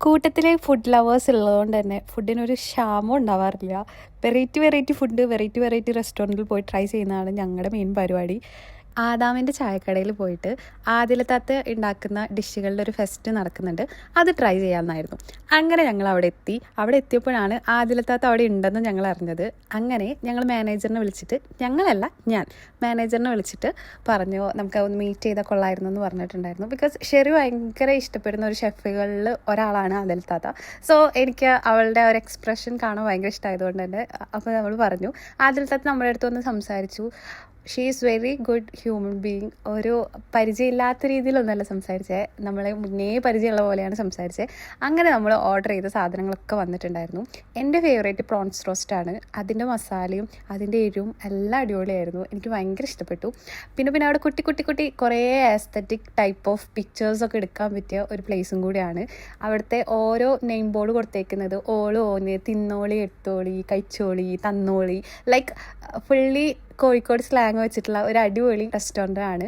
കൂട്ടത്തിലെ food lovers ഉള്ളതുകൊണ്ട് തന്നെ ഫുഡിനൊരു ക്ഷാമം ഉണ്ടാവാറില്ല. വെറൈറ്റി ഫുഡ് വെറൈറ്റി റെസ്റ്റോറൻറ്റിൽ പോയി ട്രൈ ചെയ്യുന്നതാണ് ഞങ്ങളുടെ മെയിൻ പരിപാടി. ആദാമിൻ്റെ ചായക്കടയിൽ പോയിട്ട് ആദിലത്താത്ത ഉണ്ടാക്കുന്ന ഡിഷുകളുടെ ഒരു ഫെസ്റ്റ് നടക്കുന്നുണ്ട്, അത് ട്രൈ ചെയ്യാമെന്നായിരുന്നു. അങ്ങനെ ഞങ്ങൾ അവിടെ എത്തി. അവിടെ എത്തിയപ്പോഴാണ് ആദിലത്താത്ത അവിടെ ഉണ്ടെന്ന് ഞങ്ങൾ അറിഞ്ഞത്. അങ്ങനെ ഞങ്ങൾ മാനേജറിനെ വിളിച്ചിട്ട്, ഞാൻ മാനേജറിനെ വിളിച്ചിട്ട് പറഞ്ഞു നമുക്ക് ഒന്ന് മീറ്റ് ചെയ്താൽ കൊള്ളായിരുന്നു എന്ന് പറഞ്ഞിട്ടുണ്ടായിരുന്നു. ബിക്കോസ് ഷെറി ഭയങ്കര ഇഷ്ടപ്പെടുന്ന ഒരു ഷെഫുകളിൽ ഒരാളാണ് ആദിലത്താത്ത. സോ എനിക്ക് അവളുടെ ഒരു എക്സ്പ്രഷൻ കാണാൻ ഭയങ്കര ഇഷ്ടമായതുകൊണ്ട് തന്നെ അപ്പോൾ നമ്മൾ പറഞ്ഞു. ആദിലത്താത്ത നമ്മുടെ അടുത്ത് വന്ന് സംസാരിച്ചു. She is very good human being. ഒരു പരിചയമില്ലാത്ത രീതിയിലൊന്നുമല്ല സംസാരിച്ചത്, നമ്മളെ മുന്നേ പരിചയമുള്ള പോലെയാണ് സംസാരിച്ചത്. അങ്ങനെ നമ്മൾ ഓർഡർ ചെയ്ത സാധനങ്ങളൊക്കെ വന്നിട്ടുണ്ടായിരുന്നു. എൻ്റെ ഫേവറേറ്റ് പ്രോൺസ് റോസ്റ്റാണ്. അതിൻ്റെ മസാലയും അതിൻ്റെ എരിവും എല്ലാം അടിപൊളിയായിരുന്നു. എനിക്ക് ഭയങ്കര ഇഷ്ടപ്പെട്ടു. പിന്നെ അവിടെ കുട്ടി കുറേ ആസ്തറ്റിക് ടൈപ്പ് ഓഫ് പിക്ചേഴ്സൊക്കെ എടുക്കാൻ പറ്റിയ ഒരു പ്ലേസും കൂടിയാണ്. അവിടുത്തെ ഓരോ നെയിം ബോർഡ് കൊടുത്തേക്കുന്നത് ഓള് ഓന്, തിന്നോളി, എടുത്തോളി, കഴിച്ചോളി, തന്നോളി, ലൈക്ക് ഫുള്ളി കോഴിക്കോട് സ്ലാങ് വെച്ചിട്ടുള്ള ഒരു അടിപൊളി റെസ്റ്റോറൻ്റാണ്.